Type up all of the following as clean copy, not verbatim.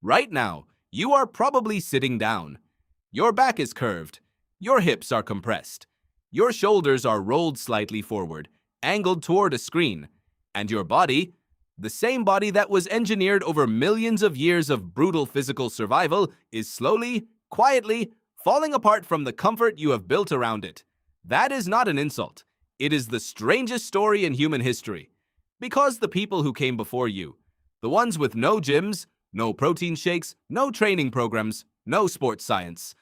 Right now, you are probably sitting down. Your back is curved. Your hips are compressed. Your shoulders are rolled slightly forward, angled toward a screen. And your body, the same body that was engineered over millions of years of brutal physical survival, is slowly, quietly, falling apart from the comfort you have built around it. That is not an insult. It is the strangest story in human history. Because the people who came before you, the ones with no gyms, no protein shakes, no training programs, no sports science,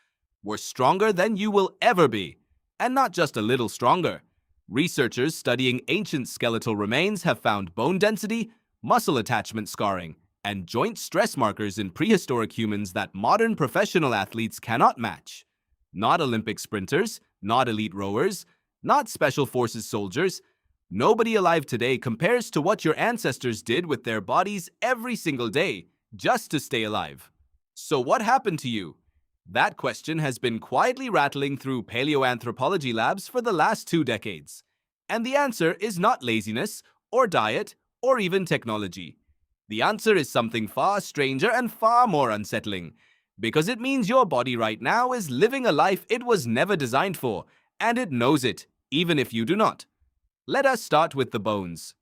were stronger than you will ever be. And not just a little stronger. Researchers studying ancient skeletal remains have found bone density, muscle attachment scarring, and joint stress markers in prehistoric humans that modern professional athletes cannot match. Not Olympic sprinters, not elite rowers, not special forces soldiers. Nobody alive today compares to what your ancestors did with their bodies every single day just to stay alive. So what happened to you? That question has been quietly rattling through paleoanthropology labs for the last 2 decades. And the answer is not laziness, or diet, or even technology. The answer is something far stranger and far more unsettling, because it means your body right now is living a life it was never designed for, and it knows it, even if you do not. Let us start with the bones.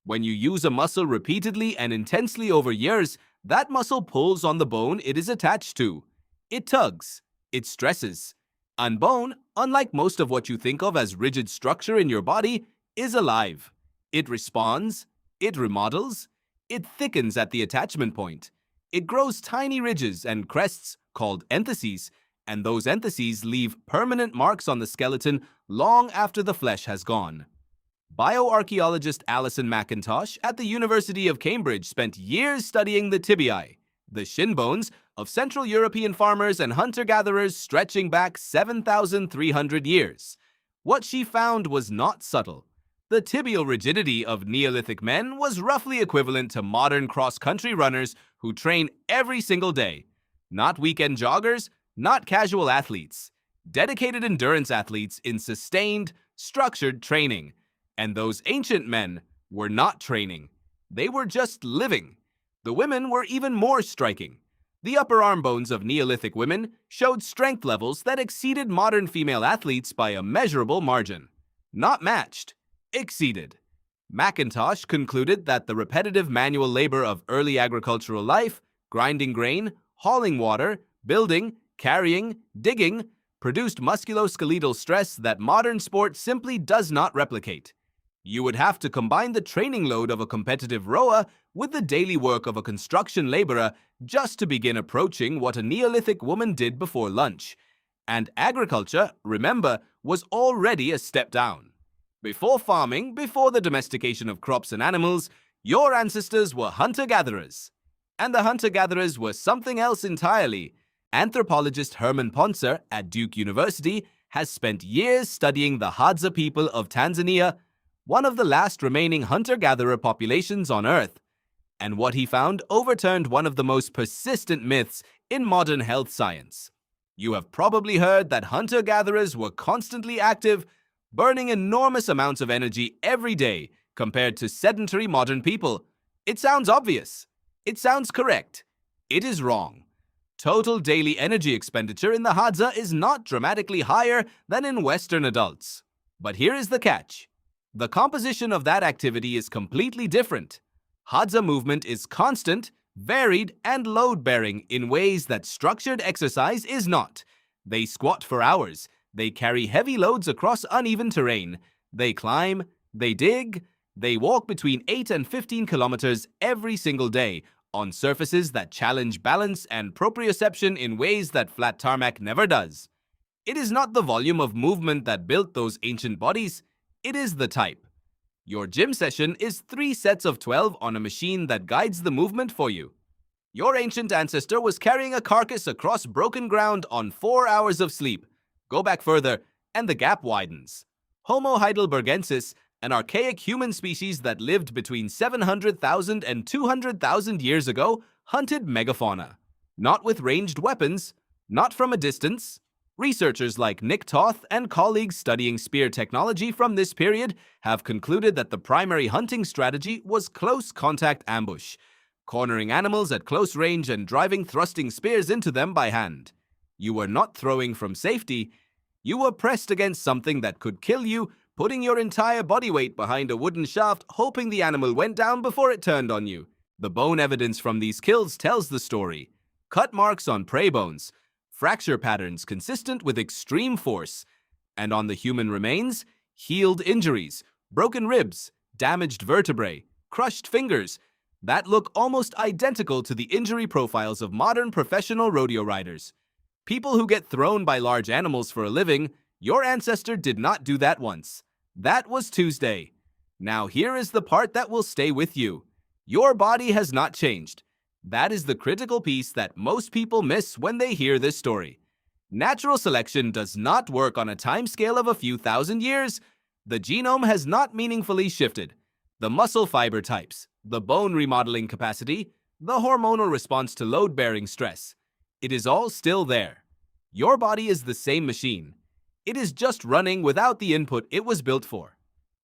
When you use a muscle repeatedly and intensely over years, that muscle pulls on the bone it is attached to. It tugs. It stresses. And bone, unlike most of what you think of as rigid structure in your body, is alive. It responds. It remodels. It thickens at the attachment point. It grows tiny ridges and crests called entheses, and those entheses leave permanent marks on the skeleton long after the flesh has gone. Bioarchaeologist Alison McIntosh at the University of Cambridge spent years studying the tibiae, the shin bones of Central European farmers and hunter-gatherers stretching back 7,300 years. What she found was not subtle. The tibial rigidity of Neolithic men was roughly equivalent to modern cross-country runners who train every single day. Not weekend joggers, not casual athletes. Dedicated endurance athletes in sustained, structured training. And those ancient men were not training. They were just living. The women were even more striking. The upper arm bones of Neolithic women showed strength levels that exceeded modern female athletes by a measurable margin. Not matched, exceeded. McIntosh concluded that the repetitive manual labor of early agricultural life, grinding grain, hauling water, building, carrying, digging, produced musculoskeletal stress that modern sport simply does not replicate. You would have to combine the training load of a competitive rower with the daily work of a construction laborer just to begin approaching what a Neolithic woman did before lunch. And agriculture, remember, was already a step down. Before farming, before the domestication of crops and animals, your ancestors were hunter-gatherers. And the hunter-gatherers were something else entirely. Anthropologist Herman Poncer at Duke University has spent years studying the Hadza people of Tanzania, one of the last remaining hunter-gatherer populations on Earth. And what he found overturned one of the most persistent myths in modern health science. You have probably heard that hunter-gatherers were constantly active, burning enormous amounts of energy every day compared to sedentary modern people. It sounds obvious. It sounds correct. It is wrong. Total daily energy expenditure in the Hadza is not dramatically higher than in Western adults. But here is the catch. The composition of that activity is completely different. Hadza movement is constant, varied, and load-bearing in ways that structured exercise is not. They squat for hours. They carry heavy loads across uneven terrain. They climb. They dig. They walk between 8 and 15 kilometers every single day on surfaces that challenge balance and proprioception in ways that flat tarmac never does. It is not the volume of movement that built those ancient bodies. It is the type. Your gym session is 3 sets of 12 on a machine that guides the movement for you. Your ancient ancestor was carrying a carcass across broken ground on 4 hours of sleep. Go back further, and the gap widens. Homo heidelbergensis, an archaic human species that lived between 700,000 and 200,000 years ago, hunted megafauna. Not with ranged weapons, not from a distance. Researchers like Nick Toth and colleagues studying spear technology from this period have concluded that the primary hunting strategy was close contact ambush. cornering animals at close range and driving thrusting spears into them by hand. You were not throwing from safety. You were pressed against something that could kill you, putting your entire body weight behind a wooden shaft, hoping the animal went down before it turned on you. The bone evidence from these kills tells the story. Cut marks on prey bones, fracture patterns consistent with extreme force, and on the human remains, healed injuries, broken ribs, damaged vertebrae, crushed fingers, that look almost identical to the injury profiles of modern professional rodeo riders. People who get thrown by large animals for a living, your ancestor did not do that once. That was Tuesday. Now here is the part that will stay with you. Your body has not changed. That is the critical piece that most people miss when they hear this story. Natural selection does not work on a timescale of a few thousand years. The genome has not meaningfully shifted. The muscle fiber types, the bone remodeling capacity, the hormonal response to load-bearing stress. It is all still there. Your body is the same machine. It is just running without the input it was built for.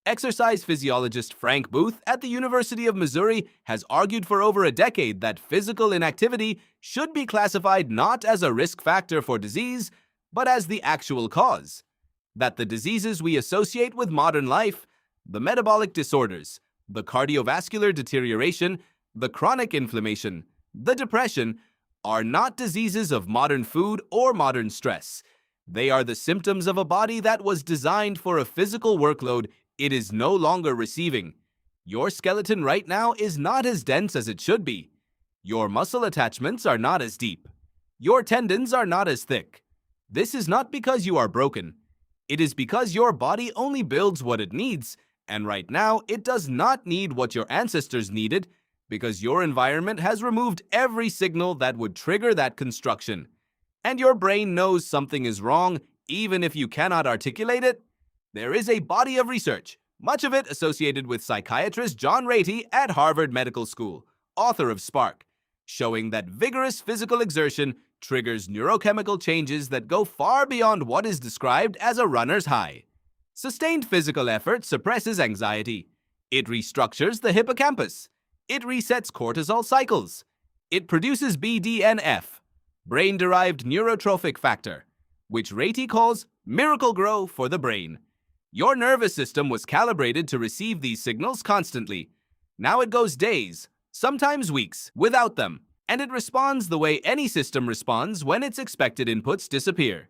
Exercise physiologist Frank Booth at the University of Missouri has argued for over a decade that physical inactivity should be classified not as a risk factor for disease, but as the actual cause. That the diseases we associate with modern life, the metabolic disorders, the cardiovascular deterioration, the chronic inflammation, the depression, are not diseases of modern food or modern stress. They are the symptoms of a body that was designed for a physical workload it is no longer receiving. Your skeleton right now is not as dense as it should be. Your muscle attachments are not as deep. Your tendons are not as thick. This is not because you are broken. It is because your body only builds what it needs, and right now it does not need what your ancestors needed, because your environment has removed every signal that would trigger that construction. And your brain knows something is wrong, even if you cannot articulate it. There is a body of research, much of it associated with psychiatrist John Ratey at Harvard Medical School, author of Spark, showing that vigorous physical exertion triggers neurochemical changes that go far beyond what is described as a runner's high. Sustained physical effort suppresses anxiety. It restructures the hippocampus. It resets cortisol cycles. It produces BDNF, brain-derived neurotrophic factor, which Ratey calls miracle grow for the brain. Your nervous system was calibrated to receive these signals constantly. Now it goes days, sometimes weeks, without them, and it responds the way any system responds when its expected inputs disappear.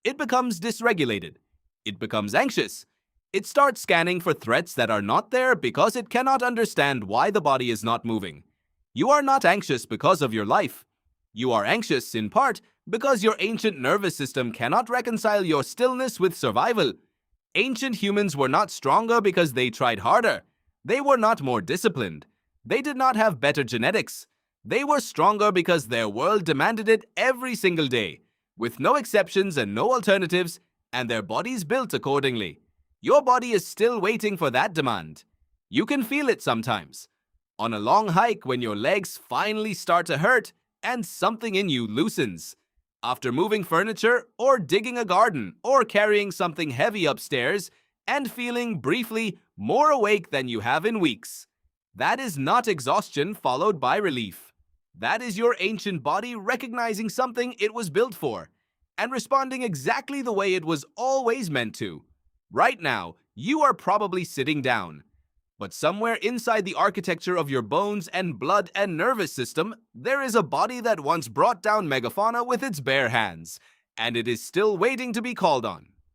It becomes dysregulated. It becomes anxious. It starts scanning for threats that are not there because it cannot understand why the body is not moving. You are not anxious because of your life. You are anxious, in part, because your ancient nervous system cannot reconcile your stillness with survival. Ancient humans were not stronger because they tried harder. They were not more disciplined. They did not have better genetics. They were stronger because their world demanded it every single day, with no exceptions and no alternatives, and their bodies built accordingly. Your body is still waiting for that demand. You can feel it sometimes. On a long hike when your legs finally start to hurt and something in you loosens. After moving furniture or digging a garden or carrying something heavy upstairs and feeling briefly more awake than you have in weeks. That is not exhaustion followed by relief. That is your ancient body recognizing something it was built for and responding exactly the way it was always meant to. Right now, you are probably sitting down. But somewhere inside the architecture of your bones and blood and nervous system, there is a body that once brought down megafauna with its bare hands, and it is still waiting to be called on.